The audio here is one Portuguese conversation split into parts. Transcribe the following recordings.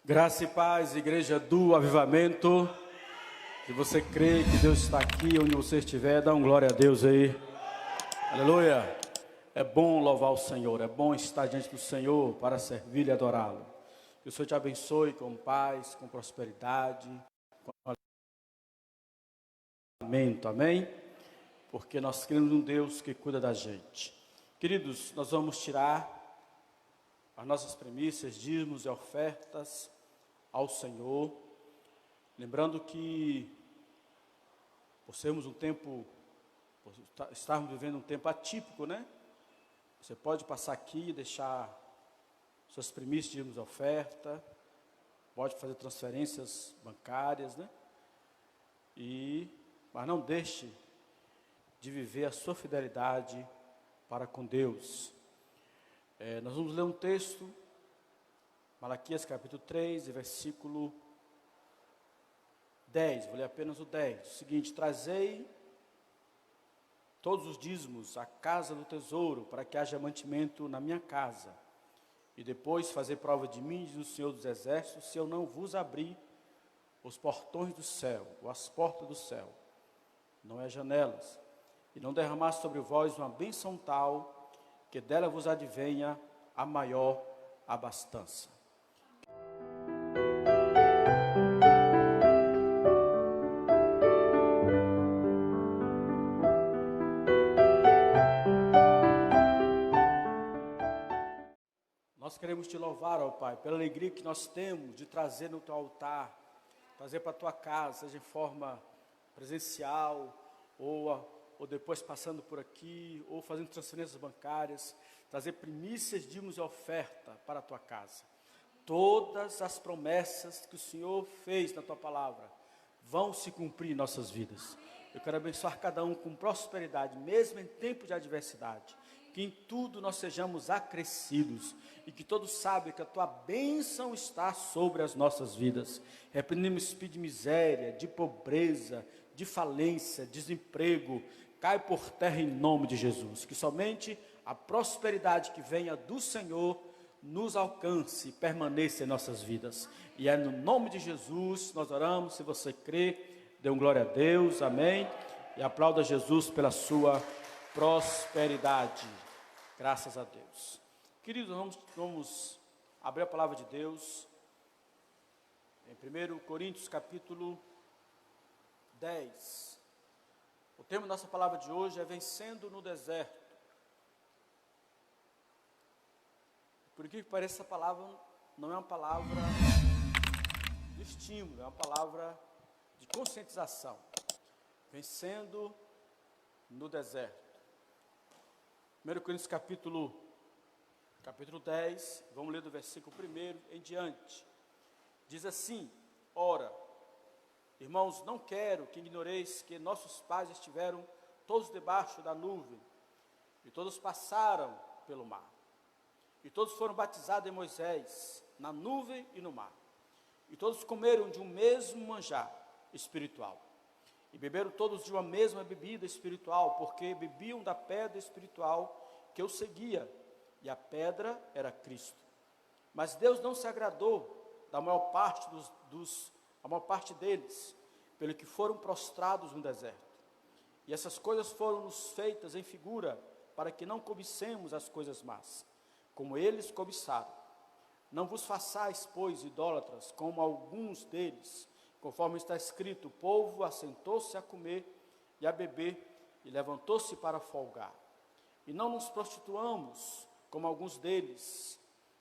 Graça e paz, igreja do Avivamento. Se você crê que Deus está aqui, onde você estiver, dá glória a Deus aí. Aleluia. É bom louvar o Senhor, é bom estar diante do Senhor para servir e adorá-lo. Que o Senhor te abençoe com paz, com prosperidade, com alimento, amém? Porque nós cremos num Deus que cuida da gente. Queridos, nós vamos tirar as nossas premissas, dízimos e ofertas ao Senhor, lembrando que por sermos estarmos vivendo um tempo atípico, né? Você pode passar aqui e deixar suas premissas, dízimos e oferta, pode fazer transferências bancárias, né? Mas não deixe de viver a sua fidelidade para com Deus. Nós vamos ler um texto, Malaquias capítulo 3, versículo 10, vou ler apenas o 10. O seguinte: trazei todos os dízimos à casa do tesouro, para que haja mantimento na minha casa. E depois fazer prova de mim, diz o Senhor dos Exércitos, se eu não vos abrir os portões do céu, ou as portas do céu, não é janelas, e não derramar sobre vós uma bênção tal, que dela vos advenha a maior abastança. Nós queremos te louvar, ó Pai, pela alegria que nós temos de trazer no teu altar, trazer para a tua casa, seja em forma presencial, ou depois passando por aqui, ou fazendo transferências bancárias, trazer primícias, dízimos e oferta para a tua casa. Todas as promessas que o Senhor fez na tua palavra vão se cumprir em nossas vidas. Eu quero abençoar cada um com prosperidade, mesmo em tempo de adversidade. Que em tudo nós sejamos acrescidos e que todos saibam que a tua bênção está sobre as nossas vidas. Repreendemos espírito de miséria, de pobreza, de falência, desemprego, cai por terra em nome de Jesus. Que somente a prosperidade que venha do Senhor nos alcance e permaneça em nossas vidas. E é no nome de Jesus nós oramos. Se você crê, dê glória a Deus, amém. E aplauda Jesus pela sua prosperidade. Graças a Deus. Queridos, vamos abrir a palavra de Deus em 1 Coríntios capítulo 10. O tema da nossa palavra de hoje é vencendo no deserto. Por que pareça, essa palavra não é uma palavra de estímulo, é uma palavra de conscientização. Vencendo no deserto. 1 Coríntios capítulo 10, vamos ler do versículo 1 em diante. Diz assim: ora, irmãos, não quero que ignoreis que nossos pais estiveram todos debaixo da nuvem, e todos passaram pelo mar, e todos foram batizados em Moisés, na nuvem e no mar, e todos comeram de um mesmo manjar espiritual, e beberam todos de uma mesma bebida espiritual, porque bebiam da pedra espiritual que os seguia, e a pedra era Cristo. Mas Deus não se agradou da maior parte a maior parte deles, pelo que foram prostrados no deserto. E essas coisas foram-nos feitas em figura, para que não cobicemos as coisas más, como eles cobiçaram. Não vos façais, pois, idólatras, como alguns deles, conforme está escrito: o povo assentou-se a comer e a beber, e levantou-se para folgar. E não nos prostituamos, como alguns deles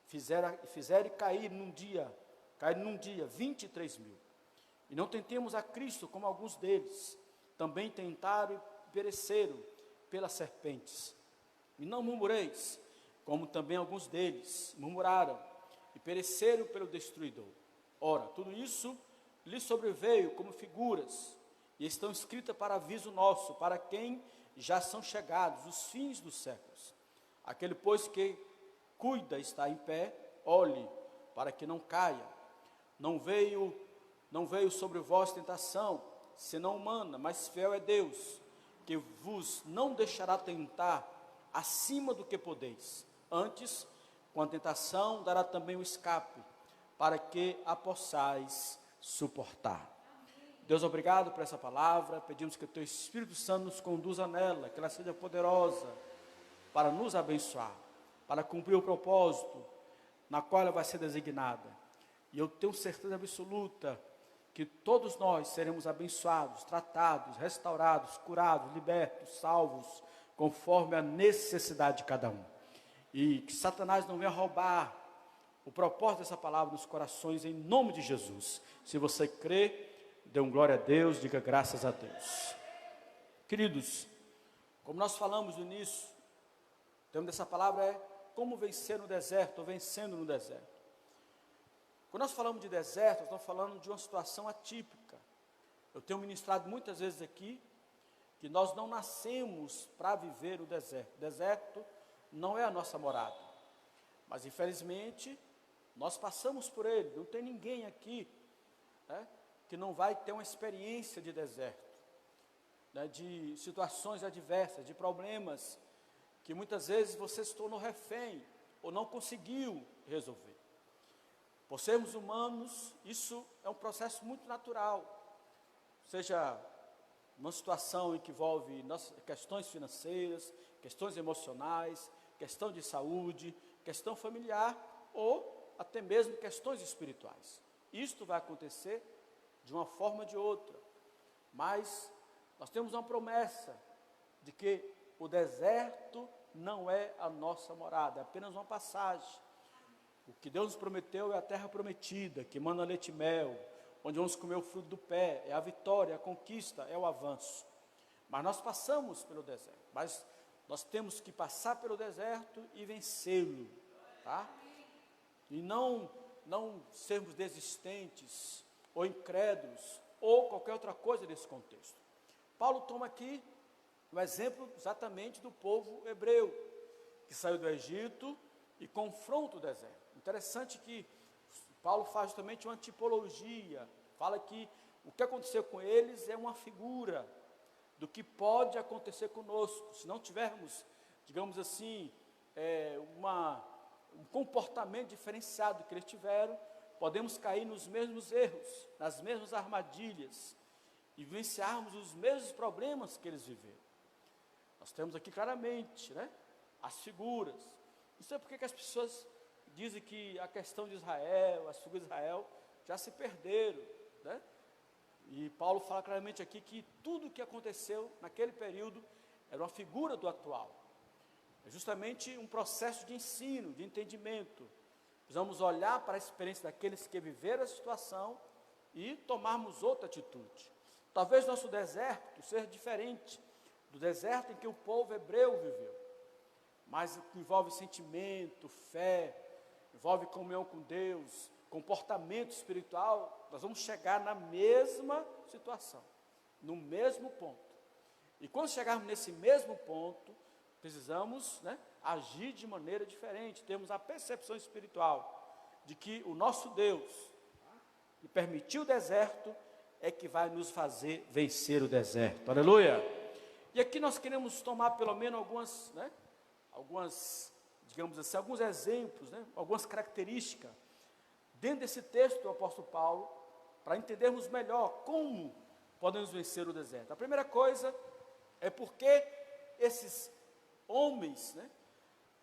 fizeram cair num dia 23 mil. E não tentemos a Cristo, como alguns deles também tentaram e pereceram pelas serpentes. E não murmureis, como também alguns deles murmuraram e pereceram pelo destruidor. Ora, tudo isso lhes sobreveio como figuras, e estão escritas para aviso nosso, para quem já são chegados os fins dos séculos. Aquele, pois, que cuida está em pé, olhe, para que não caia. Não veio sobre vós tentação, senão humana, mas fiel é Deus, que vos não deixará tentar acima do que podeis. Antes, com a tentação, dará também o escape, para que a possais suportar. Deus, obrigado por essa palavra, pedimos que o Teu Espírito Santo nos conduza nela, que ela seja poderosa para nos abençoar, para cumprir o propósito na qual ela vai ser designada. E eu tenho certeza absoluta que todos nós seremos abençoados, tratados, restaurados, curados, libertos, salvos, conforme a necessidade de cada um. E que Satanás não venha roubar o propósito dessa palavra nos corações, em nome de Jesus. Se você crê, dê um glória a Deus, diga graças a Deus. Queridos, como nós falamos no início, o tema dessa palavra é como vencer no deserto, ou vencendo no deserto. Quando nós falamos de deserto, nós estamos falando de uma situação atípica. Eu tenho ministrado muitas vezes aqui, que nós não nascemos para viver o deserto. O deserto não é a nossa morada. Mas infelizmente, nós passamos por ele. Não tem ninguém aqui, né, que não vai ter uma experiência de deserto, né, de situações adversas, de problemas, que muitas vezes você se tornou refém, ou não conseguiu resolver. Por sermos humanos, isso é um processo muito natural, seja uma situação em que envolve questões financeiras, questões emocionais, questão de saúde, questão familiar, ou até mesmo questões espirituais. Isto vai acontecer de uma forma ou de outra, mas nós temos uma promessa de que o deserto não é a nossa morada, é apenas uma passagem. O que Deus nos prometeu é a terra prometida, que manda leite e mel, onde vamos comer o fruto do pé, é a vitória, a conquista, é o avanço. Mas nós passamos pelo deserto, mas nós temos que passar pelo deserto e vencê-lo, tá? E não sermos desistentes, ou incrédulos, ou qualquer outra coisa nesse contexto. Paulo toma aqui um exemplo exatamente do povo hebreu, que saiu do Egito e confronta o deserto. Interessante que Paulo faz justamente uma tipologia, fala que o que aconteceu com eles é uma figura do que pode acontecer conosco, se não tivermos, digamos assim, um comportamento diferenciado que eles tiveram, podemos cair nos mesmos erros, nas mesmas armadilhas, e vivenciarmos os mesmos problemas que eles viveram. Nós temos aqui claramente, né, as figuras. Não sei porque que as pessoas dizem que a questão de Israel, as figuras de Israel, já se perderam, né? E Paulo fala claramente aqui que tudo o que aconteceu naquele período era uma figura do atual. É justamente um processo de ensino, de entendimento. Precisamos olhar para a experiência daqueles que viveram a situação e tomarmos outra atitude. Talvez nosso deserto seja diferente do deserto em que o povo hebreu viveu, mas envolve sentimento, fé, envolve comunhão com Deus, comportamento espiritual. Nós vamos chegar na mesma situação, no mesmo ponto. E quando chegarmos nesse mesmo ponto, precisamos, né, agir de maneira diferente. Temos a percepção espiritual de que o nosso Deus, que permitiu o deserto, é que vai nos fazer vencer o deserto. Aleluia! E aqui nós queremos tomar pelo menos digamos assim, alguns exemplos, né, algumas características dentro desse texto do apóstolo Paulo, para entendermos melhor como podemos vencer o deserto. A primeira coisa é porque esses homens, né,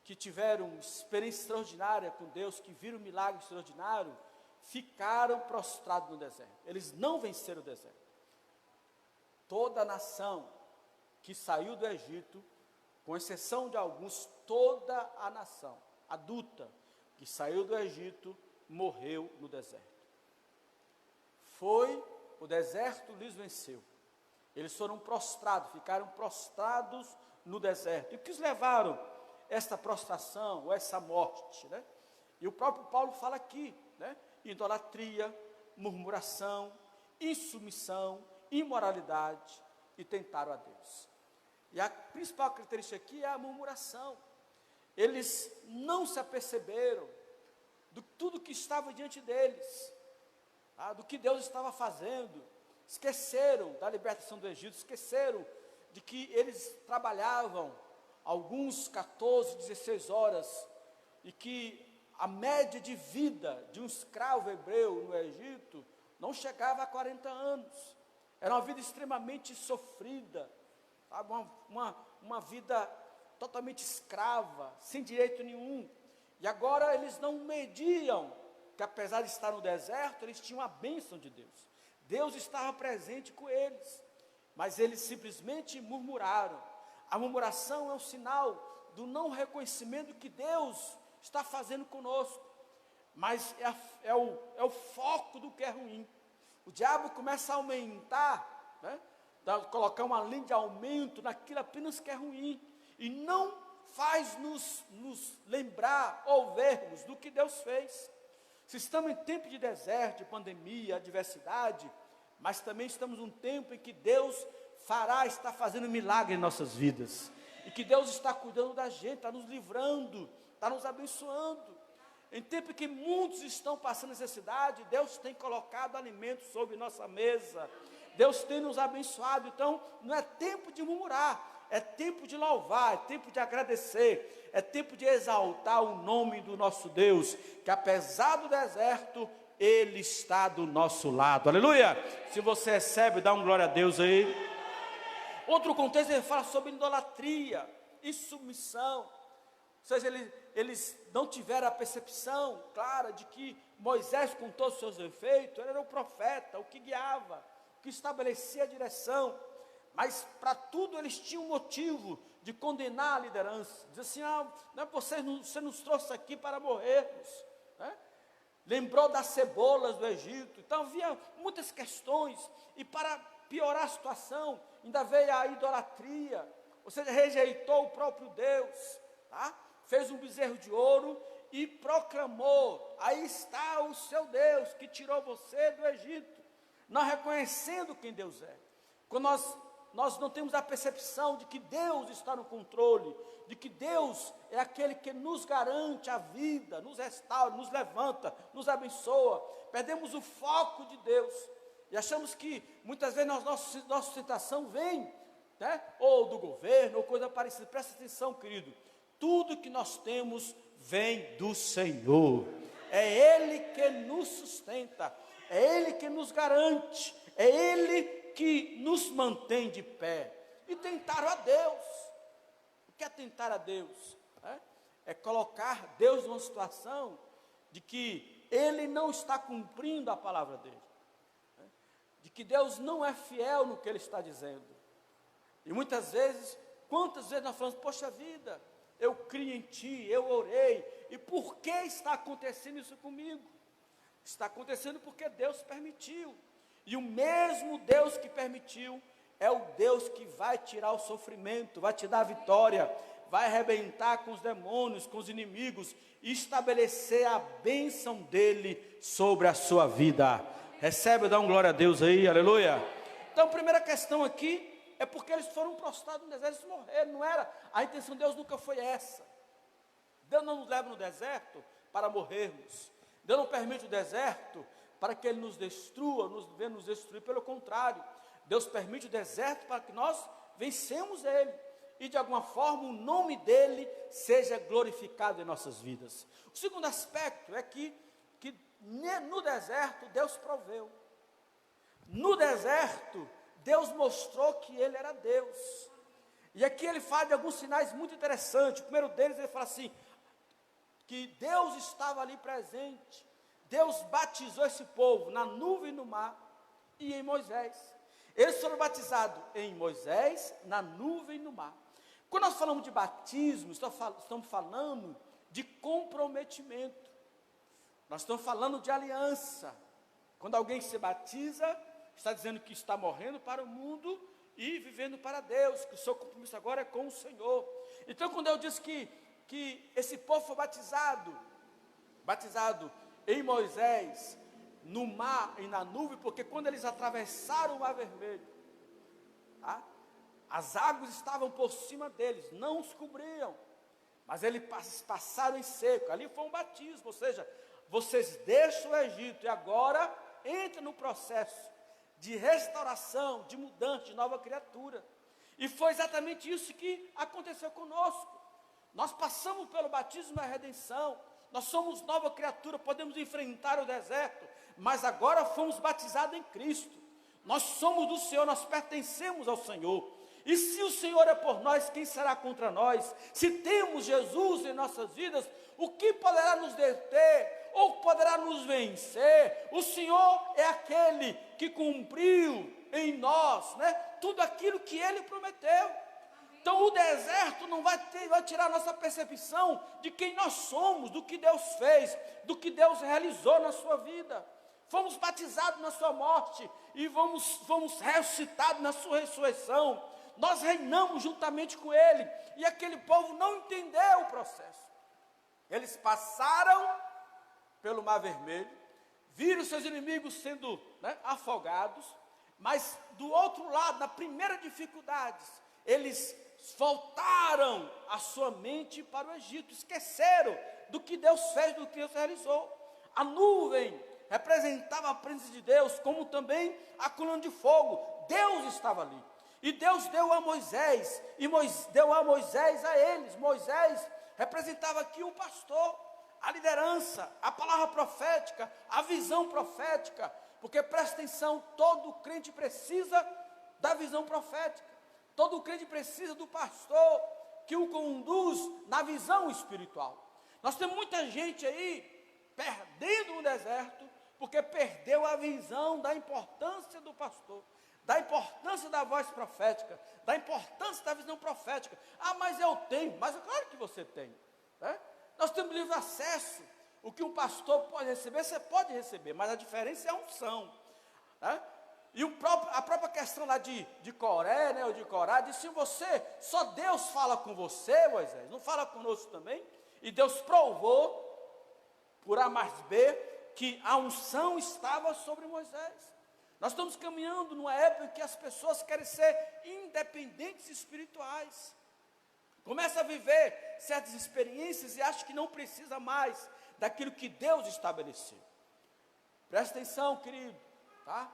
que tiveram experiência extraordinária com Deus, que viram um milagre extraordinário, ficaram prostrados no deserto. Eles não venceram o deserto. Toda a nação que saiu do Egito, com exceção de alguns, toda a nação adulta que saiu do Egito morreu no deserto. O deserto lhes venceu. Eles foram prostrados, ficaram prostrados no deserto. E o que os levaram esta prostração, ou essa morte, né? E o próprio Paulo fala aqui, né? Idolatria, murmuração, insubmissão, imoralidade, e tentaram a Deus. E a principal característica aqui é a murmuração. Eles não se aperceberam de tudo que estava diante deles, do que Deus estava fazendo. Esqueceram da libertação do Egito, esqueceram de que eles trabalhavam alguns 14, 16 horas, e que a média de vida de um escravo hebreu no Egito não chegava a 40 anos. Era uma vida extremamente sofrida, sabe? Uma vida totalmente escrava, sem direito nenhum. E agora eles não mediam, que apesar de estar no deserto, eles tinham a bênção de Deus. Deus estava presente com eles, mas eles simplesmente murmuraram. A murmuração é um sinal do não reconhecimento que Deus está fazendo conosco, mas é o foco do que é ruim. O diabo começa a aumentar, né? Colocar uma linha de aumento naquilo apenas que é ruim, e não faz nos lembrar ou vermos do que Deus fez. Se estamos em tempo de deserto, de pandemia, adversidade, mas também estamos num tempo em que Deus está fazendo milagre em nossas vidas, e que Deus está cuidando da gente, está nos livrando, está nos abençoando. Em tempo em que muitos estão passando necessidade, Deus tem colocado alimento sobre nossa mesa, Deus tem nos abençoado. Então não é tempo de murmurar, é tempo de louvar, é tempo de agradecer, é tempo de exaltar o nome do nosso Deus, que apesar do deserto, Ele está do nosso lado. Aleluia! Se você recebe, dá um glória a Deus aí. Outro contexto, ele fala sobre idolatria e submissão. Ou seja, eles não tiveram a percepção clara de que Moisés, com todos os seus defeitos, ele era o profeta, o que guiava, o que estabelecia a direção. Mas para tudo eles tinham motivo de condenar a liderança. Diz assim: você nos trouxe aqui para morrermos, né? Lembrou das cebolas do Egito. Então havia muitas questões, e para piorar a situação, ainda veio a idolatria, ou seja, rejeitou o próprio Deus, tá? Fez um bezerro de ouro e proclamou: aí está o seu Deus que tirou você do Egito, não reconhecendo quem Deus é. Quando nós não temos a percepção de que Deus está no controle, de que Deus é aquele que nos garante a vida, nos restaura, nos levanta, nos abençoa, perdemos o foco de Deus, e achamos que muitas vezes nossa sustentação vem, né, ou do governo, ou coisa parecida. Presta atenção, querido, tudo que nós temos vem do Senhor, é Ele que nos sustenta, é Ele que nos garante, é Ele que nos mantém de pé. E tentaram a Deus. O que é tentar a Deus? É colocar Deus numa situação de que Ele não está cumprindo a palavra dEle, de que Deus não é fiel no que Ele está dizendo. E muitas vezes, quantas vezes nós falamos: poxa vida, eu criei em Ti, eu orei, e por que está acontecendo isso comigo? Está acontecendo porque Deus permitiu, e o mesmo Deus que permitiu é o Deus que vai tirar o sofrimento, vai te dar a vitória, vai arrebentar com os demônios, com os inimigos, e estabelecer a bênção dEle sobre a sua vida. Recebe, dá um glória a Deus aí, aleluia. Então, a primeira questão aqui é porque eles foram prostrados no deserto, eles morreram. Não era, a intenção de Deus nunca foi essa. Deus não nos leva no deserto para morrermos. Deus não permite o deserto para que Ele nos destrua, venha nos destruir. Pelo contrário, Deus permite o deserto para que nós vencemos Ele, e de alguma forma o nome dEle seja glorificado em nossas vidas. O segundo aspecto é que no deserto Deus proveu. No deserto Deus mostrou que Ele era Deus. E aqui ele fala de alguns sinais muito interessantes. O primeiro deles, ele fala assim, que Deus estava ali presente. Deus batizou esse povo na nuvem, no mar e em Moisés. Eles foram batizados em Moisés, na nuvem e no mar. Quando nós falamos de batismo, estamos falando de comprometimento. Nós estamos falando de aliança. Quando alguém se batiza, está dizendo que está morrendo para o mundo e vivendo para Deus, que o seu compromisso agora é com o Senhor. Então, quando Deus diz que esse povo foi batizado em Moisés, no mar e na nuvem, porque quando eles atravessaram o mar vermelho, tá? As águas estavam por cima deles, não os cobriam, mas eles passaram em seco. Ali foi um batismo, ou seja, vocês deixam o Egito e agora entram no processo de restauração, de mudança, de nova criatura. E foi exatamente isso que aconteceu conosco. Nós passamos pelo batismo da redenção, nós somos nova criatura, podemos enfrentar o deserto, mas agora fomos batizados em Cristo. Nós somos do Senhor, nós pertencemos ao Senhor. E se o Senhor é por nós, quem será contra nós? Se temos Jesus em nossas vidas, o que poderá nos deter ou poderá nos vencer? O Senhor é aquele que cumpriu em nós, né, tudo aquilo que Ele prometeu. Então o deserto não vai tirar a nossa percepção de quem nós somos, do que Deus fez, do que Deus realizou na sua vida. Fomos batizados na sua morte e fomos ressuscitados na sua ressurreição. Nós reinamos juntamente com Ele. E aquele povo não entendeu o processo. Eles passaram pelo Mar Vermelho, viram seus inimigos sendo, né, afogados, mas do outro lado, na primeira dificuldade, eles voltaram a sua mente para o Egito, esqueceram do que Deus fez, do que Deus realizou. A nuvem representava a presença de Deus, como também a coluna de fogo. Deus estava ali. E Deus deu a Moisés, e deu a Moisés a eles. Moisés representava aqui o pastor, a liderança, a palavra profética, a visão profética, porque presta atenção, todo crente precisa da visão profética, todo crente precisa do pastor que o conduz na visão espiritual. Nós temos muita gente aí perdendo no deserto, porque perdeu a visão da importância do pastor, da importância da voz profética, da importância da visão profética. Ah, mas eu tenho, mas é claro que você tem, né? Nós temos livre acesso. O que um pastor pode receber, você pode receber, mas a diferença é a unção, né? E a própria questão lá de Coré, né, ou de Corá, diz: se você, só Deus fala com você, Moisés, não fala conosco também? E Deus provou, por A mais B, que a unção estava sobre Moisés. Nós estamos caminhando numa época em que as pessoas querem ser independentes espirituais. Começa a viver certas experiências e acha que não precisa mais daquilo que Deus estabeleceu. Presta atenção, querido, tá?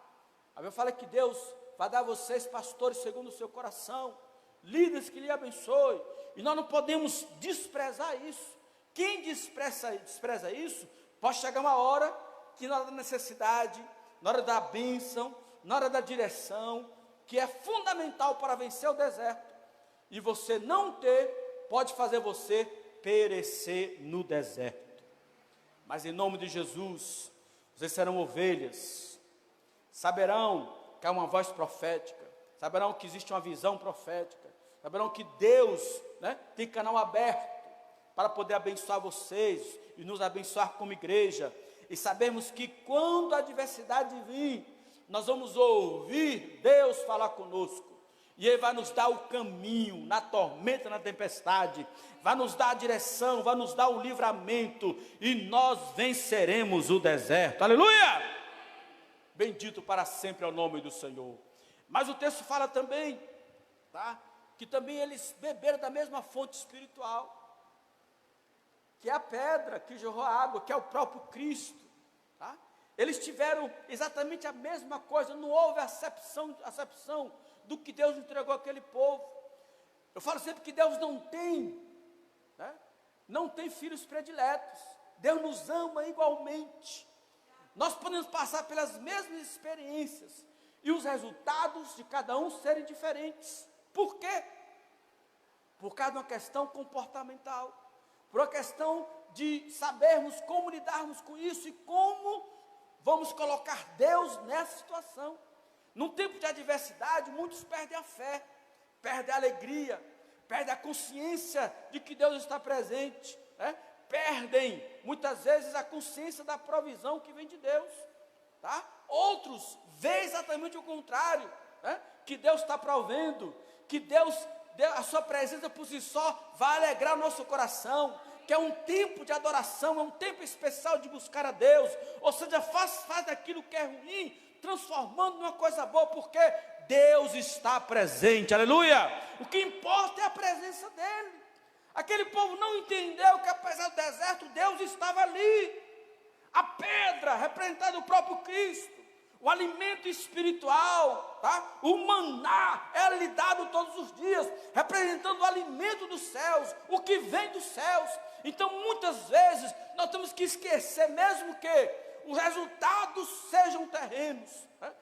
A Bíblia fala que Deus vai dar a vocês pastores segundo o seu coração, líderes que lhe abençoem, e nós não podemos desprezar isso. Quem despreza isso, pode chegar uma hora que na hora da necessidade, na hora da bênção, na hora da direção, que é fundamental para vencer o deserto, e você não ter, pode fazer você perecer no deserto. Mas em nome de Jesus, vocês serão ovelhas, saberão que há uma voz profética, saberão que existe uma visão profética, saberão que Deus, né, tem canal aberto para poder abençoar vocês e nos abençoar como igreja, e sabemos que quando a adversidade vir, nós vamos ouvir Deus falar conosco, e Ele vai nos dar o caminho, na tormenta, na tempestade, vai nos dar a direção, vai nos dar o livramento, e nós venceremos o deserto, aleluia! Bendito para sempre é o nome do Senhor. Mas o texto fala também, tá, que também eles beberam da mesma fonte espiritual, que é a pedra que jorrou a água, que é o próprio Cristo, tá? Eles tiveram exatamente a mesma coisa, não houve acepção do que Deus entregou àquele povo. Eu falo sempre que Deus não tem, né, não tem filhos prediletos. Deus nos ama igualmente. Nós podemos passar pelas mesmas experiências e os resultados de cada um serem diferentes. Por quê? Por causa de uma questão comportamental, por uma questão de sabermos como lidarmos com isso e como vamos colocar Deus nessa situação. Num tempo de adversidade, muitos perdem a fé, perdem a alegria, perdem a consciência de que Deus está presente, né? Perdem, muitas vezes, a consciência da provisão que vem de Deus, tá? Outros veem exatamente o contrário, né? Que Deus está provendo, que Deus, a sua presença por si só vai alegrar o nosso coração, que é um tempo de adoração, é um tempo especial de buscar a Deus, ou seja, faz daquilo que é ruim, transformando numa coisa boa, porque Deus está presente, aleluia. O que importa é a presença dEle. Aquele povo não entendeu que apesar do deserto, Deus estava ali. A pedra representando o próprio Cristo, O alimento espiritual, tá? O maná era lhe dado todos os dias, representando o alimento dos céus, o que vem dos céus. Então, muitas vezes, nós temos que esquecer, mesmo que os resultados sejam terrenos, né?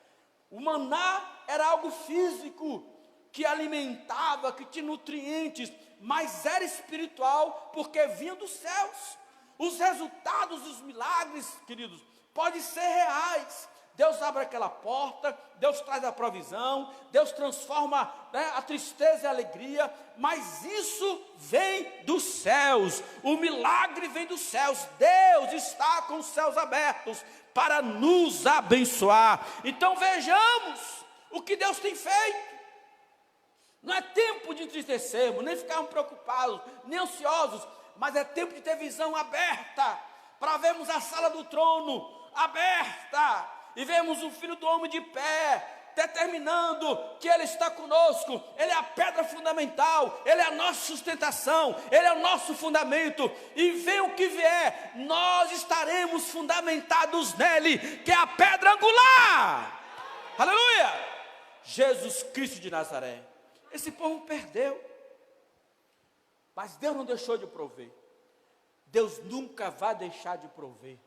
O maná era algo físico, que alimentava, que tinha nutrientes, mas era espiritual, porque vinha dos céus. Os resultados dos milagres, queridos, podem ser reais. Deus abre aquela porta, Deus traz a provisão, Deus transforma, né, a tristeza em alegria, mas isso vem dos céus, o milagre vem dos céus. Deus está com os céus abertos para nos abençoar. Então vejamos o que Deus tem feito. Não é tempo de entristecermos, nem ficarmos preocupados, nem ansiosos, mas é tempo de ter visão aberta, para vermos a sala do trono aberta, e vemos o Filho do Homem de pé, determinando que Ele está conosco. Ele é a pedra fundamental, Ele é a nossa sustentação, Ele é o nosso fundamento, e venha o que vier, nós estaremos fundamentados nele, que é a pedra angular. Aleluia! Jesus Cristo de Nazaré. Esse povo perdeu, mas Deus não deixou de prover. Deus nunca vai deixar de prover.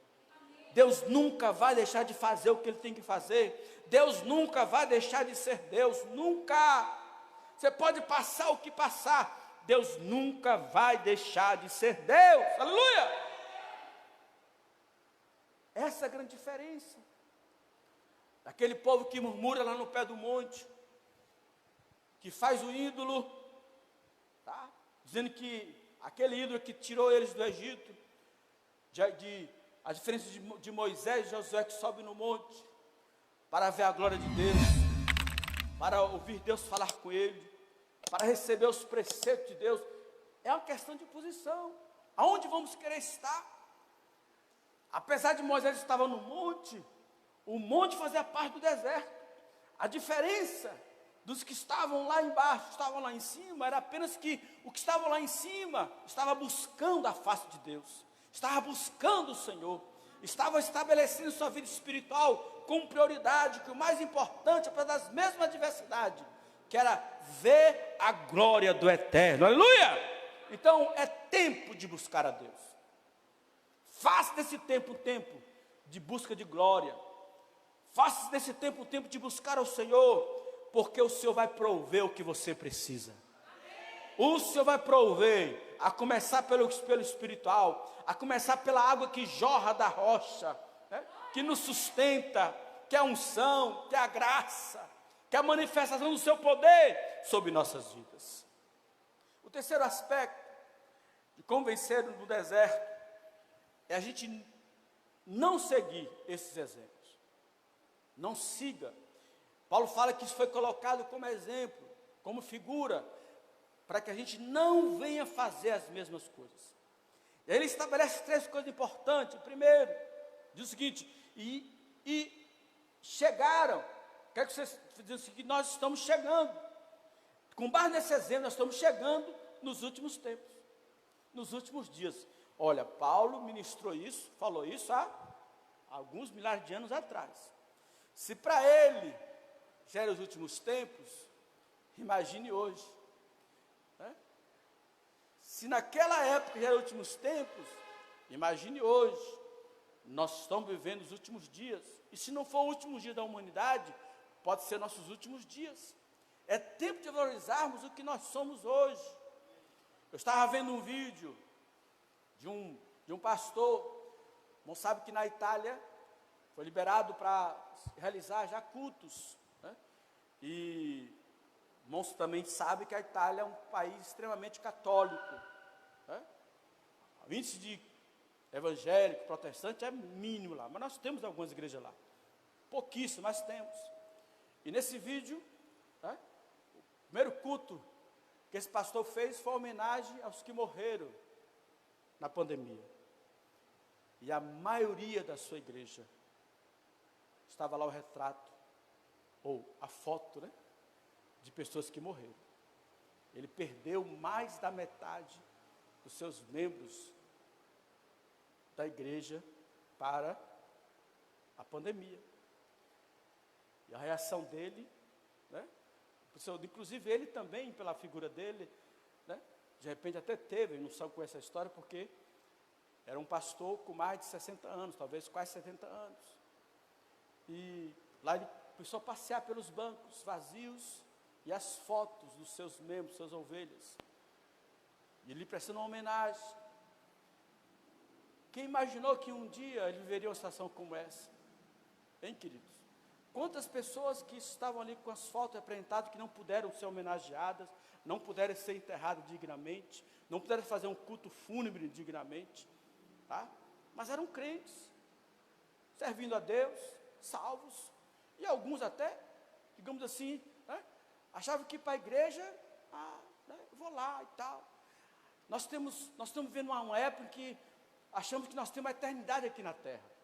Deus nunca vai deixar de fazer o que Ele tem que fazer. Deus nunca vai deixar de ser Deus, nunca. Você pode passar o que passar, Deus nunca vai deixar de ser Deus. Aleluia! Essa é a grande diferença. Daquele povo que murmura lá no pé do monte, que faz o ídolo, tá? Dizendo que aquele ídolo que tirou eles do Egito, a diferença de Moisés e Josué, que sobe no monte para ver a glória de Deus, para ouvir Deus falar com ele, para receber os preceitos de Deus. É uma questão de posição. Aonde vamos querer estar? Apesar de Moisés estar no monte, o monte fazia parte do deserto. A diferença dos que estavam lá embaixo, estavam lá em cima, era apenas que o que estava lá em cima estava buscando a face de Deus, estava buscando o Senhor, estava estabelecendo sua vida espiritual com prioridade, que o mais importante, apesar das mesmas adversidades, que era ver a glória do Eterno. Aleluia! Então é tempo de buscar a Deus. Faça desse tempo um tempo de busca de glória. Faça desse tempo um tempo de buscar ao Senhor, porque o Senhor vai prover o que você precisa. O Senhor vai prover, a começar pelo espiritual, a começar pela água que jorra da rocha, né? Que nos sustenta, que é a unção, que é a graça, que é a manifestação do seu poder sobre nossas vidas. O terceiro aspecto de como vencer no deserto é a gente não seguir esses exemplos. Não siga. Paulo fala que isso foi colocado como exemplo, como figura, para que a gente não venha fazer as mesmas coisas. E aí ele estabelece 3 coisas importantes. Primeiro, diz o seguinte: e chegaram. Quero que vocês dizem o seguinte: nós estamos chegando. Com base nesse exemplo, nós estamos chegando nos últimos tempos, nos últimos dias. Olha, Paulo ministrou isso, falou isso há alguns milhares de anos atrás. Se para ele já era os últimos tempos, imagine hoje, né? Se naquela época já era os últimos tempos, imagine hoje. Nós estamos vivendo os últimos dias, e se não for o último dia da humanidade, pode ser nossos últimos dias. É tempo de valorizarmos o que nós somos hoje. Eu estava vendo um vídeo de um pastor, não sabe que na Itália foi liberado para realizar já cultos, né? E irmãos também sabem que a Itália é um país extremamente católico, né? O índice de evangélico, protestante é mínimo lá, mas nós temos algumas igrejas lá, pouquíssimas, mas temos. E nesse vídeo, né, o primeiro culto que esse pastor fez foi uma homenagem aos que morreram na pandemia. E a maioria da sua igreja estava lá o retrato, ou a foto, né, de pessoas que morreram. Ele perdeu mais da metade dos seus membros da igreja para a pandemia. E a reação dele, né? Inclusive ele também, pela figura dele, né? De repente até teve noção com essa história, porque era um pastor com mais de 60 anos, talvez quase 70 anos. E lá ele começou a passear pelos bancos vazios e as fotos dos seus membros, suas ovelhas. E ele prestando uma homenagem. Quem imaginou que um dia ele viveria uma situação como essa? Hein, queridos? Quantas pessoas que estavam ali com as fotos apresentadas, que não puderam ser homenageadas, não puderam ser enterradas dignamente, não puderam fazer um culto fúnebre dignamente, tá? Mas eram crentes, servindo a Deus, salvos, e alguns até, digamos assim, né, achavam que para a igreja, né, eu vou lá e tal. Nós estamos vivendo uma época em que achamos que nós temos a eternidade aqui na terra.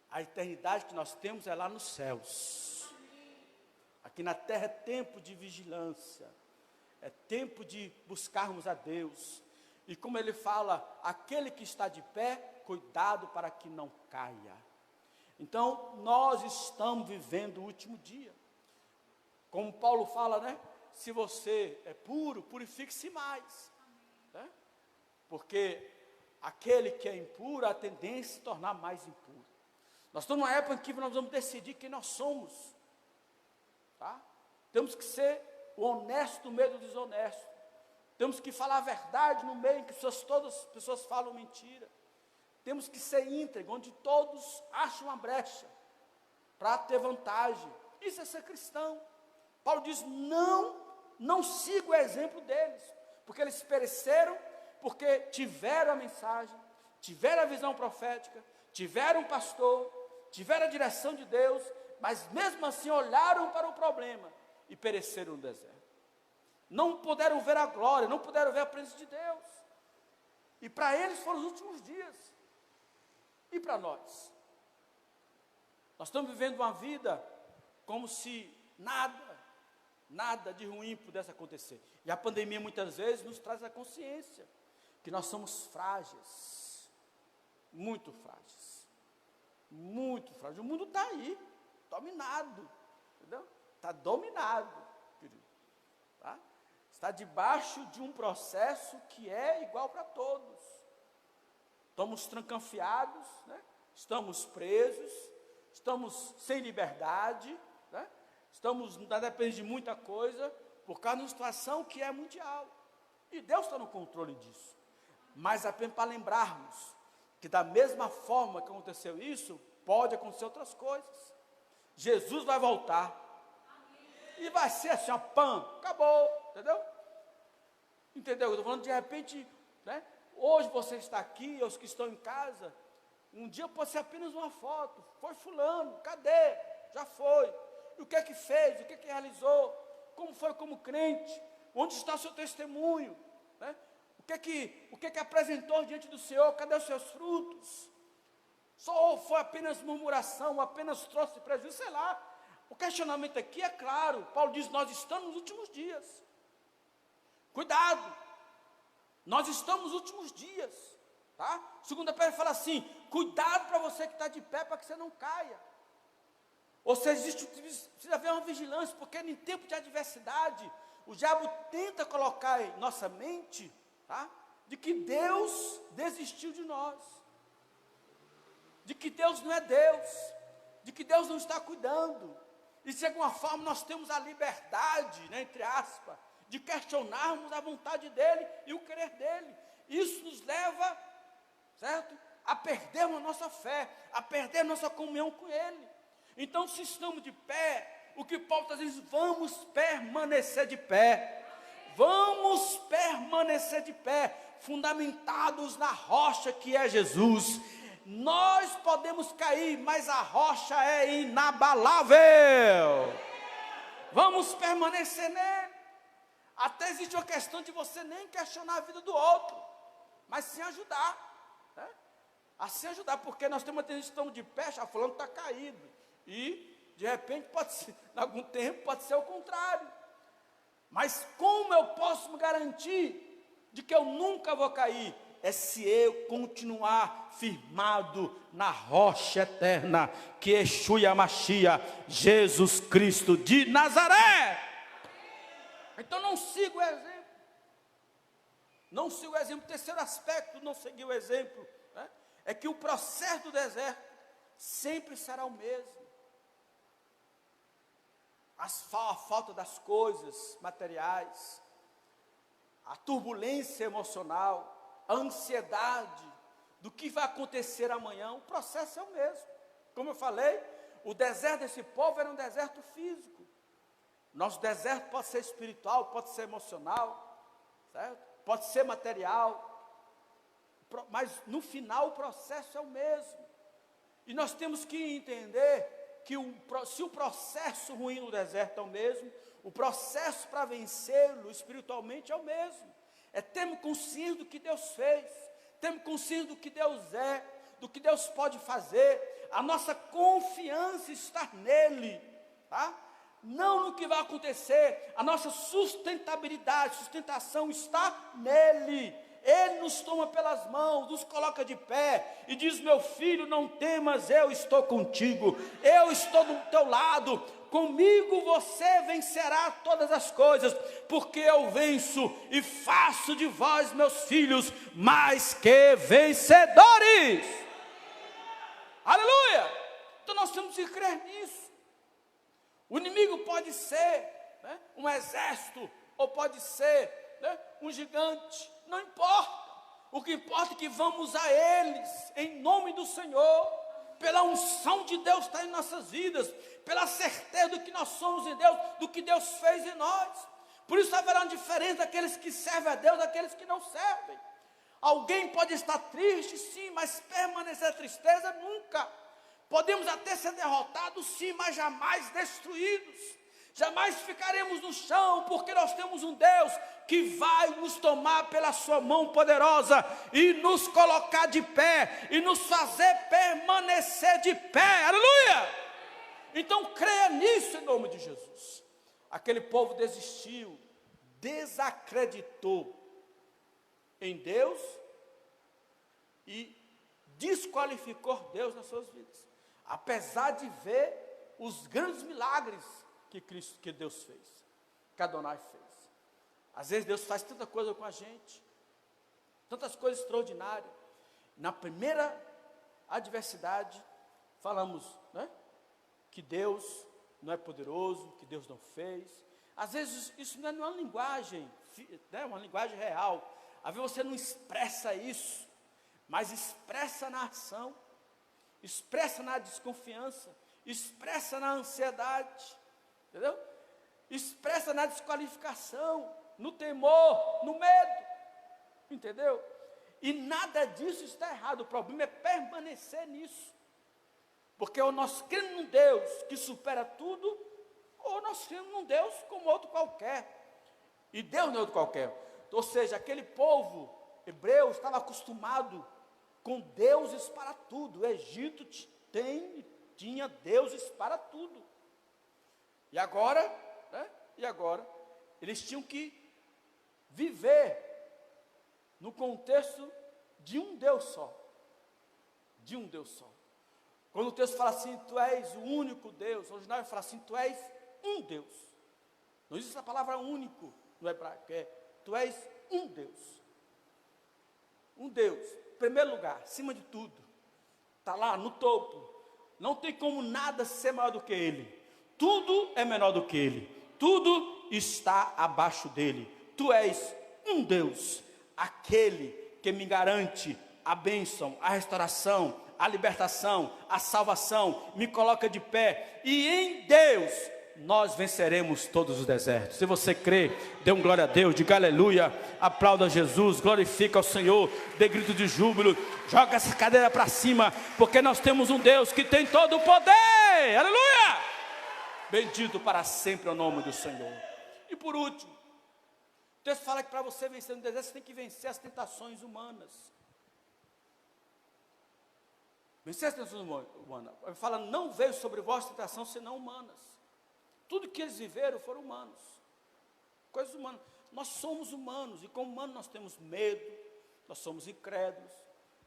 A eternidade que nós temos é lá nos céus. Aqui na terra é tempo de vigilância, é tempo de buscarmos a Deus. E como ele fala, aquele que está de pé, cuidado para que não caia. Então, nós estamos vivendo o último dia. Como Paulo fala, né? Se você é puro, purifique-se mais. Né? Porque aquele que é impuro, a tendência é se tornar mais impuro. Nós estamos numa época em que nós vamos decidir quem nós somos. Tá? Temos que ser o honesto no meio do desonesto. Temos que falar a verdade no meio em que todas as pessoas falam mentira. Temos que ser íntegro, onde todos acham uma brecha para ter vantagem. Isso é ser cristão. Paulo diz, não siga o exemplo deles, porque eles pereceram, porque tiveram a mensagem, tiveram a visão profética, tiveram um pastor, tiveram a direção de Deus, mas mesmo assim olharam para o problema e pereceram no deserto. Não puderam ver a glória, não puderam ver a presença de Deus. E para eles foram os últimos dias. E para nós? Nós estamos vivendo uma vida como se nada de ruim pudesse acontecer. E a pandemia muitas vezes nos traz a consciência que nós somos frágeis, muito frágeis, muito frágeis. O mundo está aí, dominado, entendeu? Está dominado, querido, tá? Está debaixo de um processo que é igual para todos. Estamos trancanfiados, né? Estamos presos, estamos sem liberdade, né? Estamos dependendo de muita coisa, por causa de uma situação que é mundial. E Deus está no controle disso. Mas apenas para lembrarmos que da mesma forma que aconteceu isso, pode acontecer outras coisas. Jesus vai voltar. E vai ser assim, ó, acabou, entendeu? Entendeu? Eu estou falando de repente, né? Hoje você está aqui, os que estão em casa, um dia pode ser apenas uma foto. Foi fulano, cadê? Já foi. E o que é que fez? O que é que realizou? Como foi como crente? Onde está o seu testemunho? Né? O que é que apresentou diante do Senhor? Cadê os seus frutos? Só foi apenas murmuração, apenas trouxe prejuízo, sei lá. O questionamento aqui é claro. Paulo diz, nós estamos nos últimos dias. Cuidado. Nós estamos nos últimos dias. Tá? 2 Pedro fala assim, cuidado para você que está de pé, para que você não caia. Ou seja, precisa haver uma vigilância, porque em tempo de adversidade, o diabo tenta colocar em nossa mente, tá? De que Deus desistiu de nós, de que Deus não é Deus, de que Deus não está cuidando, e de alguma forma nós temos a liberdade, né, entre aspas, de questionarmos a vontade dEle e o querer dEle. Isso nos leva, certo? A perdermos a nossa fé, a perder a nossa comunhão com Ele. Então, se estamos de pé, o que Paulo está dizendo, vamos permanecer de pé. Vamos permanecer de pé, fundamentados na rocha que é Jesus. Nós podemos cair, mas a rocha é inabalável. Vamos permanecer nele. Até existe uma questão de você nem questionar a vida do outro, mas sim ajudar, né? Assim ajudar, porque nós temos uma tendência, estamos de pé, já falando que está caído. E, de repente, pode ser, em algum tempo, pode ser o contrário. Mas como eu posso me garantir de que eu nunca vou cair? é se eu continuar firmado na rocha eterna, que é Yeshua HaMashiach, Jesus Cristo de Nazaré. Então não siga o exemplo. Não siga o exemplo. O terceiro aspecto, não seguir o exemplo, né, é que o processo do deserto sempre será o mesmo. A falta das coisas materiais, a turbulência emocional, a ansiedade do que vai acontecer amanhã, o processo é o mesmo. Como eu falei, o deserto desse povo era um deserto físico. Nosso deserto pode ser espiritual, pode ser emocional, certo? Pode ser material, mas no final o processo é o mesmo. E nós temos que entender que se o processo ruim no deserto é o mesmo, o processo para vencê-lo espiritualmente é o mesmo. É termos consciência do que Deus fez, termos consciência do que Deus é, do que Deus pode fazer. A nossa confiança está nele, tá? Não no que vai acontecer. A nossa sustentação está nele. Ele nos toma pelas mãos, nos coloca de pé e diz: meu filho, não temas, eu estou contigo, eu estou do teu lado, comigo você vencerá todas as coisas, porque eu venço e faço de vós, meus filhos, mais que vencedores. Aleluia! Então nós temos que crer nisso. O inimigo pode ser, né, um exército, ou pode ser, né, um gigante, não importa. O que importa é que vamos a eles, em nome do Senhor, pela unção de Deus está em nossas vidas, pela certeza do que nós somos em Deus, do que Deus fez em nós. Por isso haverá uma diferença daqueles que servem a Deus, daqueles que não servem. Alguém pode estar triste, sim, mas permanecer a tristeza nunca. Podemos até ser derrotados, sim, mas jamais destruídos. Jamais ficaremos no chão, porque nós temos um Deus que vai nos tomar pela sua mão poderosa e nos colocar de pé e nos fazer permanecer de pé. Aleluia! Então creia nisso em nome de Jesus. Aquele povo desistiu, desacreditou em Deus e desqualificou Deus nas suas vidas, apesar de ver os grandes milagres que Deus fez, que Adonai fez. Às vezes Deus faz tanta coisa com a gente, tantas coisas extraordinárias. Na primeira adversidade, falamos, né, que Deus não é poderoso, que Deus não fez. Às vezes isso não é uma linguagem, né, uma linguagem real. Às vezes você não expressa isso, mas expressa na ação, expressa na desconfiança, expressa na ansiedade, entendeu? Expressa na desqualificação, no temor, no medo, entendeu? E nada disso está errado. O problema é permanecer nisso, porque ou nós cremos num Deus que supera tudo, ou nós cremos num Deus como outro qualquer, e Deus não é outro qualquer. Ou seja, aquele povo hebreu estava acostumado com deuses para tudo. O Egito tinha deuses para tudo. E agora, né? Eles tinham que viver no contexto de um Deus só. De um Deus só. Quando o texto fala assim, tu és o único Deus, o original fala assim, tu és um Deus. Não existe a palavra único no hebraico, tu és um Deus. Um Deus, em primeiro lugar, acima de tudo. Está lá no topo. Não tem como nada ser maior do que Ele. Tudo é menor do que Ele. Tudo está abaixo dEle. Tu és um Deus, aquele que me garante a bênção, a restauração, a libertação, a salvação, me coloca de pé. E em Deus nós venceremos todos os desertos. Se você crê, dê um glória a Deus, diga aleluia, aplauda Jesus, glorifica ao Senhor, dê grito de júbilo, joga essa cadeira para cima, porque nós temos um Deus que tem todo o poder. Aleluia! Bendito para sempre é o nome do Senhor. E por último, o texto fala que para você vencer no deserto, você tem que vencer as tentações humanas. Vencer as tentações humanas. Ele fala, não veio sobre vós tentação senão humanas. Tudo que eles viveram foram humanos. Coisas humanas. Nós somos humanos, e como humanos nós temos medo, nós somos incrédulos,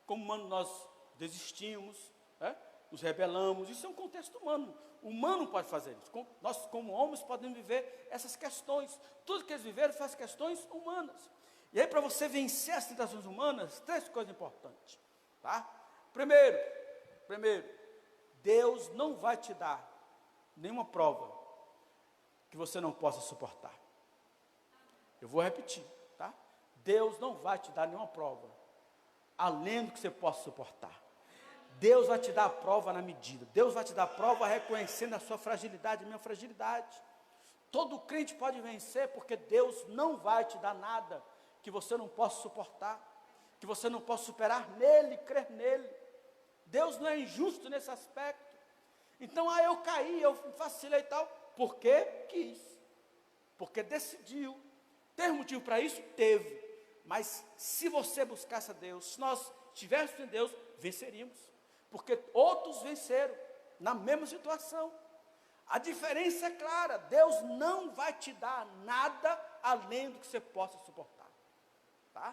como humano nós desistimos, né? Nos rebelamos, isso é um contexto humano. O humano pode fazer isso. Nós, como homens, podemos viver essas questões. Tudo que eles viveram faz questões humanas. E aí, para você vencer as tentações humanas, 3 coisas importantes. Tá? Primeiro, Deus não vai te dar nenhuma prova que você não possa suportar. Eu vou repetir, tá? Deus não vai te dar nenhuma prova além do que você possa suportar. Deus vai te dar a prova na medida. Deus vai te dar a prova reconhecendo a sua fragilidade, a minha fragilidade. Todo crente pode vencer, porque Deus não vai te dar nada que você não possa suportar, que você não possa superar nele, crer nele. Deus não é injusto nesse aspecto. Então, eu caí, eu vacilei e tal, porque quis, porque decidiu. Ter motivo para isso? Teve. Mas se você buscasse a Deus, se nós estivéssemos em Deus, venceríamos. Porque outros venceram na mesma situação. A diferença é clara: Deus não vai te dar nada além do que você possa suportar. Tá?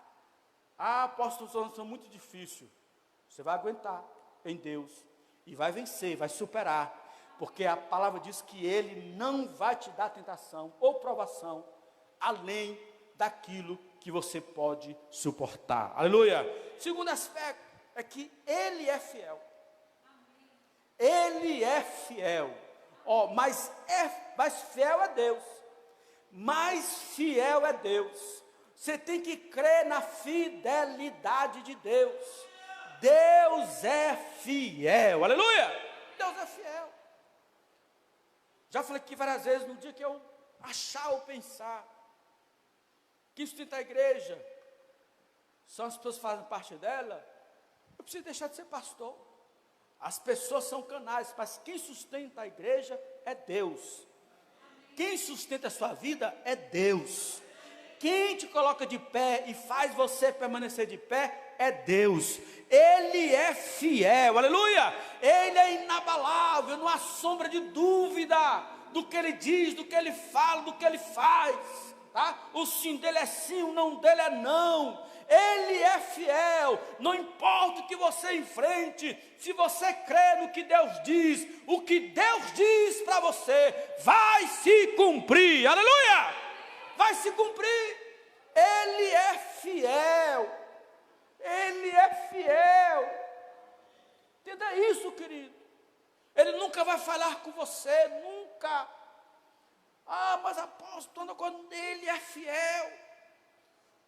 Apóstolo, são muito difícil. Você vai aguentar em Deus e vai vencer, vai superar, porque a palavra diz que Ele não vai te dar tentação ou provação além daquilo que você pode suportar. Aleluia! Segundo aspecto é que Ele é fiel. Ele é fiel. Mas fiel é Deus. Mais fiel é Deus. Você tem que crer na fidelidade de Deus. Deus é fiel. Aleluia! Deus é fiel. Já falei aqui várias vezes, no dia que eu achar ou pensar que sustenta a igreja são as pessoas que fazem parte dela, eu preciso deixar de ser pastor. As pessoas são canais, mas quem sustenta a igreja é Deus. Quem sustenta a sua vida é Deus. Quem te coloca de pé e faz você permanecer de pé é Deus. Ele é fiel, aleluia. Ele é inabalável, não há sombra de dúvida do que ele diz, do que ele fala, do que ele faz, tá? O sim dele é sim, o não dele é não. Ele é fiel, não importa o que você enfrente, se você crê no que Deus diz, o que Deus diz para você vai se cumprir, aleluia, vai se cumprir. Ele é fiel, Ele é fiel. Entenda isso, querido. Ele nunca vai falhar com você, nunca. Mas apóstolo, quando Ele é fiel.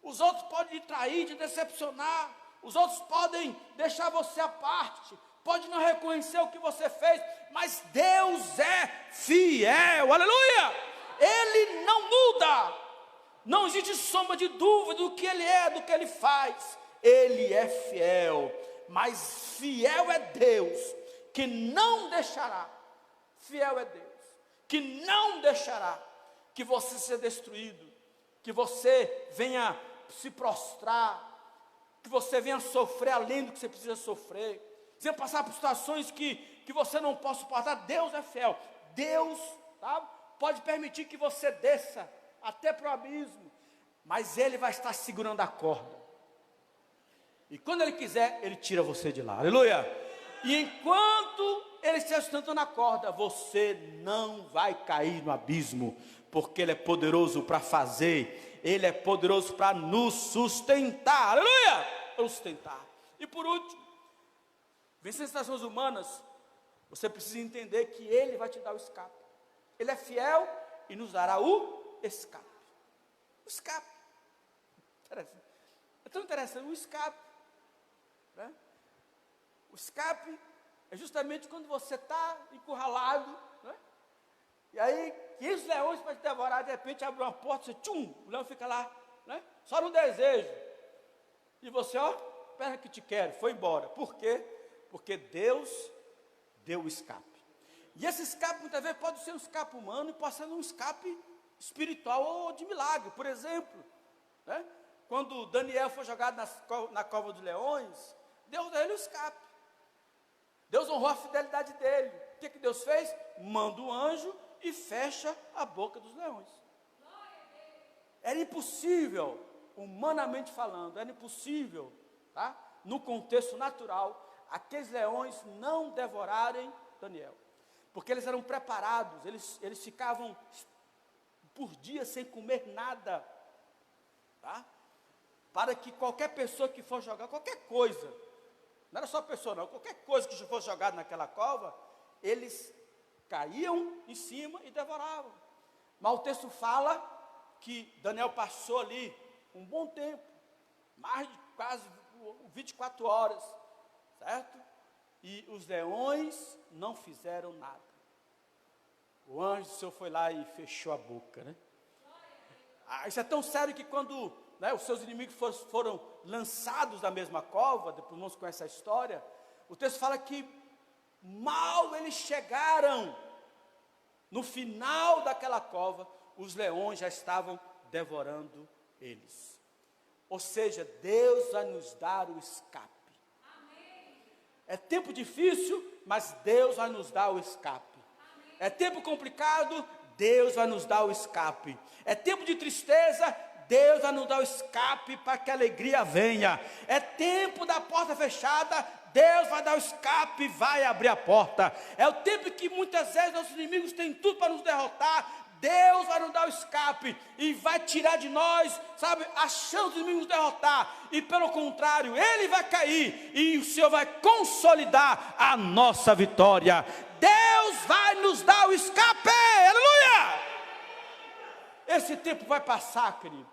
Os outros podem te trair, te decepcionar. Os outros podem deixar você à parte. Pode não reconhecer o que você fez. Mas Deus é fiel. Aleluia! Ele não muda. Não existe sombra de dúvida do que Ele é, do que Ele faz. Ele é fiel. Mas fiel é Deus, que não deixará. Fiel é Deus, que não deixará que você seja destruído, que você venha se prostrar, que você venha sofrer além do que você precisa sofrer, você passar por situações que você não pode suportar. Deus é fiel. Deus, tá, pode permitir que você desça até para o abismo, mas Ele vai estar segurando a corda, e quando Ele quiser, Ele tira você de lá, aleluia. E enquanto Ele estiver sustentando a corda, você não vai cair no abismo, porque Ele é poderoso para fazer. Ele é poderoso para nos sustentar, aleluia, para nos sustentar. E por último, vencer as tentações humanas, você precisa entender que Ele vai te dar o escape. Ele é fiel e nos dará o escape. O escape. Interessante. É tão interessante, o escape, né? O escape é justamente quando você está encurralado, né? E aí, 15 leões para te devorar, de repente abre uma porta, você, tchum, o leão fica lá, né? Só no desejo. E você, espera que te quero, foi embora. Por quê? Porque Deus deu o escape. E esse escape, muitas vezes, pode ser um escape humano e pode ser um escape espiritual ou de milagre. Por exemplo, né? Quando Daniel foi jogado na cova dos leões, Deus deu ele o escape. Deus honrou a fidelidade dele. O que Deus fez? Manda um anjo e fecha a boca dos leões. Era impossível humanamente falando, era impossível, tá? No contexto natural, aqueles leões não devorarem Daniel, porque eles eram preparados, eles ficavam por dias sem comer nada, tá? Para que qualquer pessoa que for jogar, qualquer coisa, não era só pessoa não, qualquer coisa que fosse jogada naquela cova, eles caíam em cima e devoravam. Mas o texto fala que Daniel passou ali um bom tempo, mais de quase 24 horas, certo? E os leões não fizeram nada. O anjo do Senhor foi lá e fechou a boca, né? Isso é tão sério que quando, né, os seus inimigos foram lançados da mesma cova, depois nós conhecemos a história, o texto fala que mal eles chegaram no final daquela cova, os leões já estavam devorando eles. Ou seja, Deus vai nos dar o escape. É tempo difícil, mas Deus vai nos dar o escape. É tempo complicado, Deus vai nos dar o escape. É tempo de tristeza, Deus vai nos dar o escape para que a alegria venha. É tempo da porta fechada, Deus vai dar o escape e vai abrir a porta. É o tempo que muitas vezes nossos inimigos têm tudo para nos derrotar, Deus vai nos dar o escape e vai tirar de nós, sabe, a chance dos inimigos derrotar. E pelo contrário, ele vai cair e o Senhor vai consolidar a nossa vitória. Deus vai nos dar o escape, aleluia! Esse tempo vai passar, querido.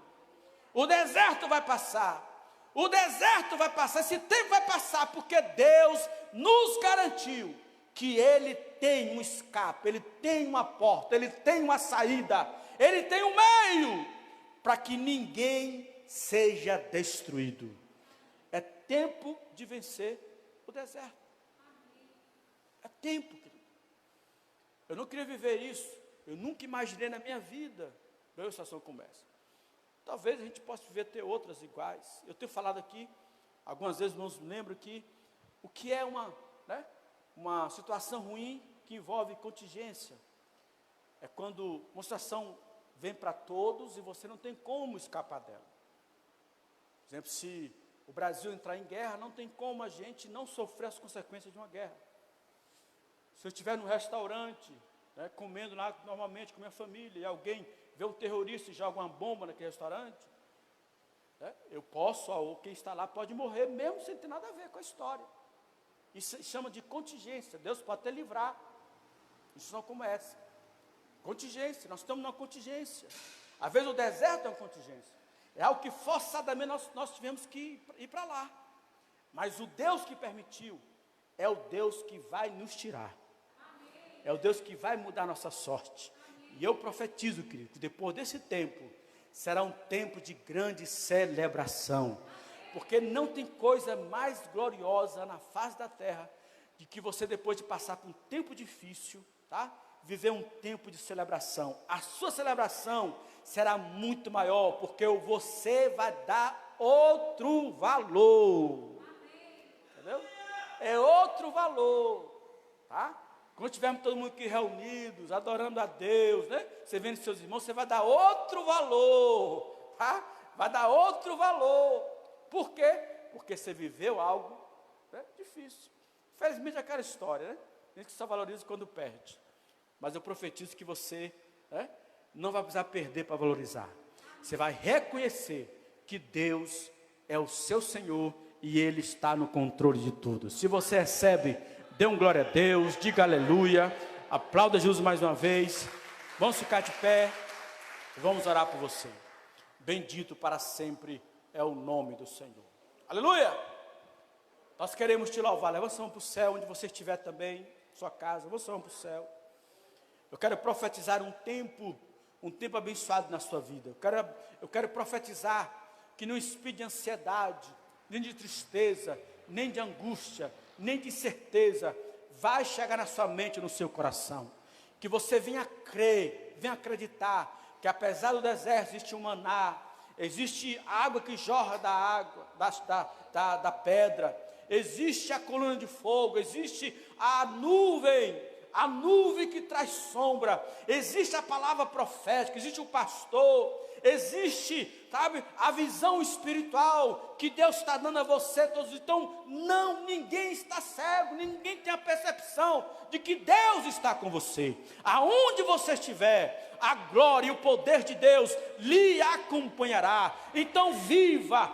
O deserto vai passar. O deserto vai passar, esse tempo vai passar, porque Deus nos garantiu que Ele tem um escape, Ele tem uma porta, Ele tem uma saída, Ele tem um meio para que ninguém seja destruído. É tempo de vencer o deserto. É tempo, querido. Eu não queria viver isso, eu nunca imaginei na minha vida ver uma situação como essa. Talvez a gente possa viver ter outras iguais. Eu tenho falado aqui, algumas vezes não lembro que o que é uma situação ruim que envolve contingência. É quando uma situação vem para todos e você não tem como escapar dela. Por exemplo, se o Brasil entrar em guerra, não tem como a gente não sofrer as consequências de uma guerra. Se eu estiver num restaurante, né, comendo lá normalmente com minha família, e alguém vê um terrorista e joga uma bomba naquele restaurante, né, eu posso, ou quem está lá pode morrer, mesmo sem ter nada a ver com a história. Isso se chama de contingência. Deus pode até livrar. Isso não como essa. Contingência, nós estamos numa contingência. Às vezes o deserto é uma contingência. É algo que forçadamente nós tivemos que ir para lá. Mas o Deus que permitiu é o Deus que vai nos tirar. É o Deus que vai mudar a nossa sorte. E eu profetizo, querido, que depois desse tempo, será um tempo de grande celebração. Porque não tem coisa mais gloriosa na face da terra, de que você depois de passar por um tempo difícil, tá? Viver um tempo de celebração. A sua celebração será muito maior, porque você vai dar outro valor. Entendeu? É outro valor, tá? Quando estivermos todo mundo aqui reunidos, adorando a Deus, né? Você vendo seus irmãos, você vai dar outro valor, tá? Vai dar outro valor. Por quê? Porque você viveu algo, né, difícil. Infelizmente é aquela história, né? A gente só valoriza quando perde. Mas eu profetizo que você, né, não vai precisar perder para valorizar. Você vai reconhecer que Deus é o seu Senhor e Ele está no controle de tudo. Se você recebe, dê um glória a Deus, diga aleluia, aplauda Jesus mais uma vez. Vamos ficar de pé e vamos orar por você. Bendito para sempre é o nome do Senhor. Aleluia! Nós queremos te louvar. Levanta a mão para o céu, onde você estiver também, sua casa, levanta a mão para o céu. Eu quero profetizar um tempo abençoado na sua vida. Eu quero profetizar que no espírito de ansiedade, nem de tristeza, nem de angústia, nem de incerteza, vai chegar na sua mente, no seu coração. Que você venha crer, venha acreditar, que apesar do deserto existe um maná, existe água que jorra da água, da pedra, existe a coluna de fogo, existe a nuvem que traz sombra, existe a palavra profética, existe o pastor, existe, sabe, a visão espiritual que Deus está dando a você todos. Então, não, ninguém está cego, ninguém tem a percepção de que Deus está com você. Aonde você estiver, a glória e o poder de Deus lhe acompanhará. Então viva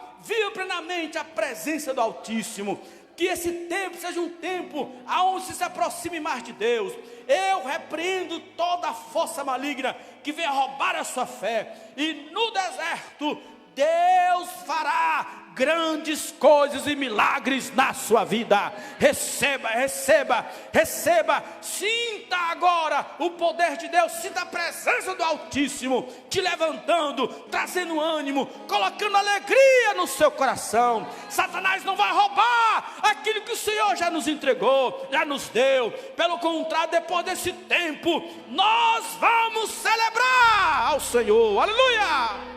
plenamente a presença do Altíssimo. Que esse tempo seja um tempo aonde você se aproxime mais de Deus. Eu repreendo toda a força maligna que venha roubar a sua fé. E no deserto, Deus fará grandes coisas e milagres na sua vida. Receba, receba, receba. Sinta agora o poder de Deus. Sinta a presença do Altíssimo te levantando, trazendo ânimo, colocando alegria no seu coração. Satanás não vai roubar aquilo que o Senhor já nos entregou, já nos deu. Pelo contrário, depois desse tempo, nós vamos celebrar ao Senhor. Aleluia!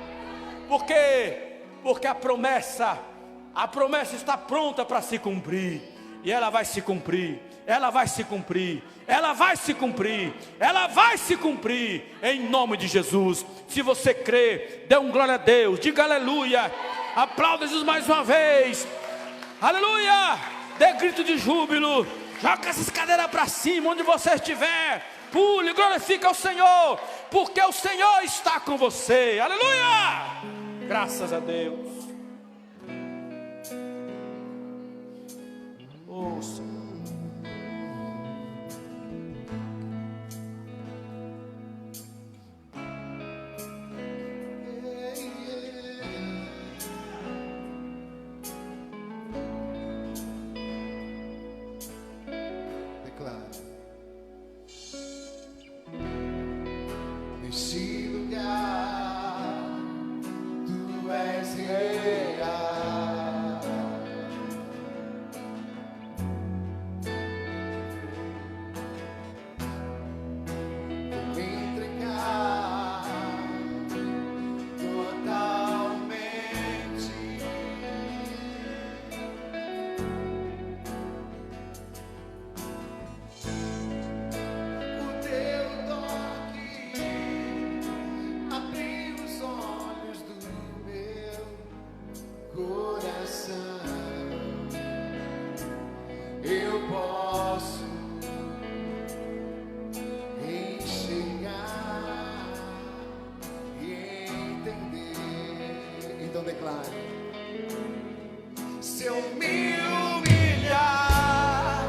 Porque a promessa está pronta para se cumprir. E ela vai se cumprir, ela vai se cumprir, ela vai se cumprir, ela vai se cumprir, em nome de Jesus. Se você crê, dê um glória a Deus, diga aleluia, aplauda Jesus mais uma vez, aleluia, dê grito de júbilo, joga essas cadeiras para cima, onde você estiver, pule, glorifica o Senhor, porque o Senhor está com você, aleluia. Graças a Deus. Oh, Senhor. Declara. Neste lugar Tu és real. Vou me entregar totalmente. O Teu toque abriu os olhos do meu coração. Eu posso enxergar e entender. Então declare: se eu me humilhar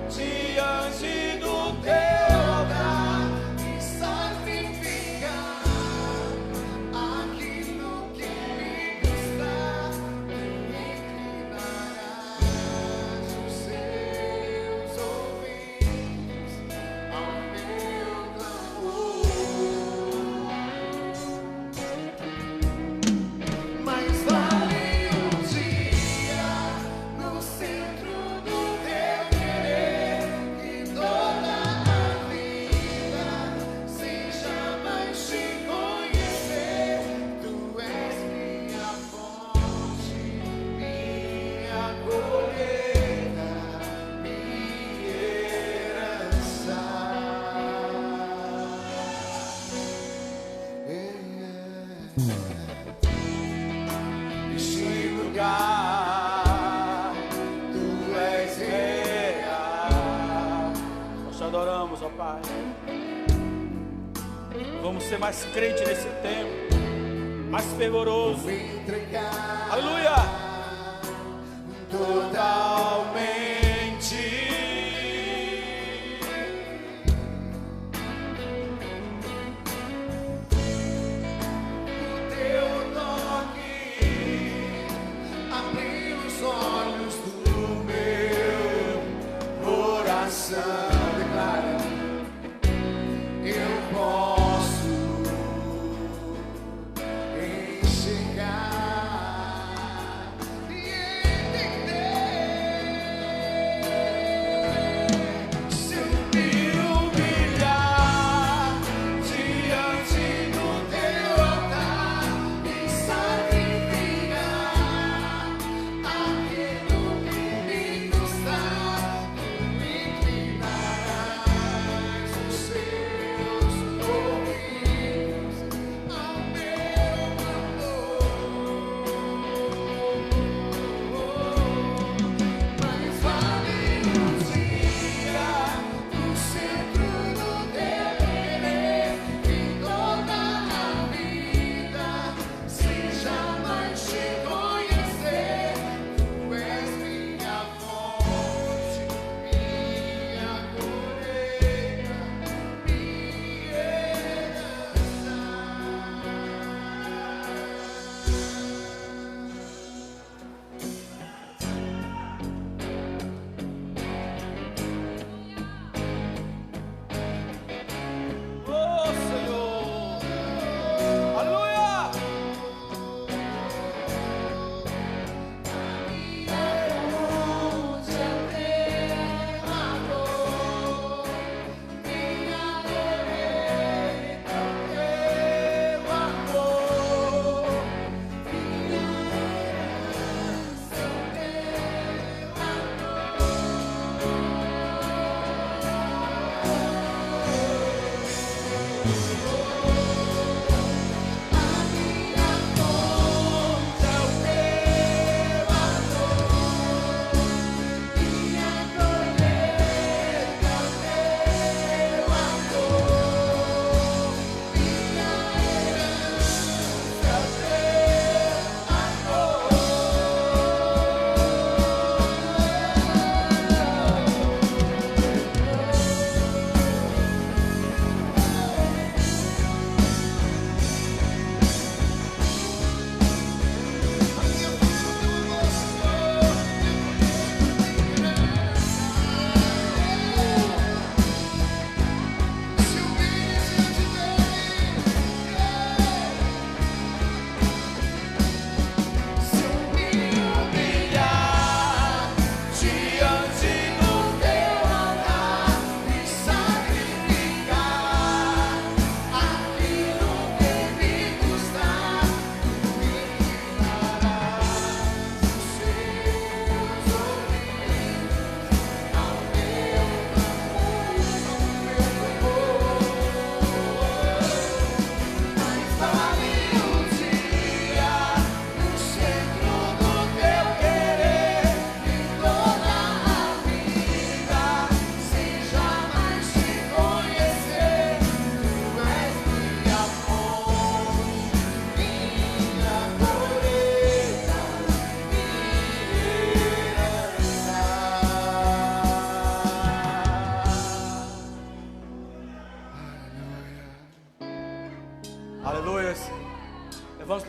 diante do Teu altar e sacrificar aquilo que me custar, inclinarás os seus ouvidos ao meu clamor. Mas vale um dia no centro do Teu querer, que toda a vida seja mais te conhecer. Tu és minha fonte, minha colheita, minha herança. Neste lugar, Tu és real. Nós te adoramos, ó Pai. Vamos ser mais crente nesse tempo, mais fervoroso. Me entregar Aleluia. totalmente. O Teu toque abriu os olhos do meu coração. Declara: eu posso enxergar e entender.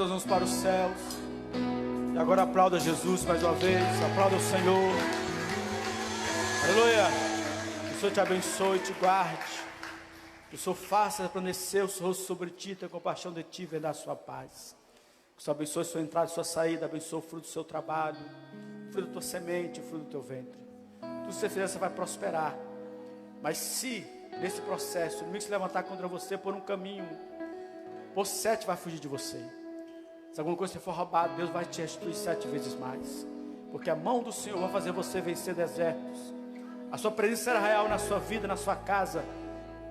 teus mãos para os céus. E agora aplauda Jesus mais uma vez. Aplauda o Senhor. Aleluia. Que o Senhor te abençoe e te guarde. Que o Senhor faça resplandecer o seu rosto sobre ti, ter compaixão de ti e venha dar a sua paz. Que o Senhor abençoe a sua entrada e sua saída. Abençoe o fruto do seu trabalho, o fruto da tua semente, o fruto do teu ventre. Tudo que você fizer, você vai prosperar. Mas se nesse processo o inimigo se levantar contra você por um caminho, por 7 vai fugir de você. Se alguma coisa for roubada, Deus vai te restituir 7 vezes mais. Porque a mão do Senhor vai fazer você vencer desertos. A sua presença será real na sua vida, na sua casa,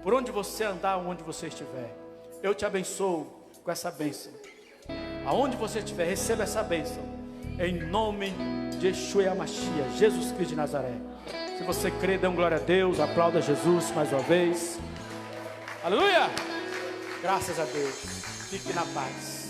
por onde você andar, onde você estiver. Eu te abençoo com essa bênção. Aonde você estiver, receba essa bênção. Em nome de Yeshua HaMashiach, Jesus Cristo de Nazaré. Se você crê, dê glória a Deus. Aplauda Jesus mais uma vez. Aleluia! Graças a Deus. Fique na paz.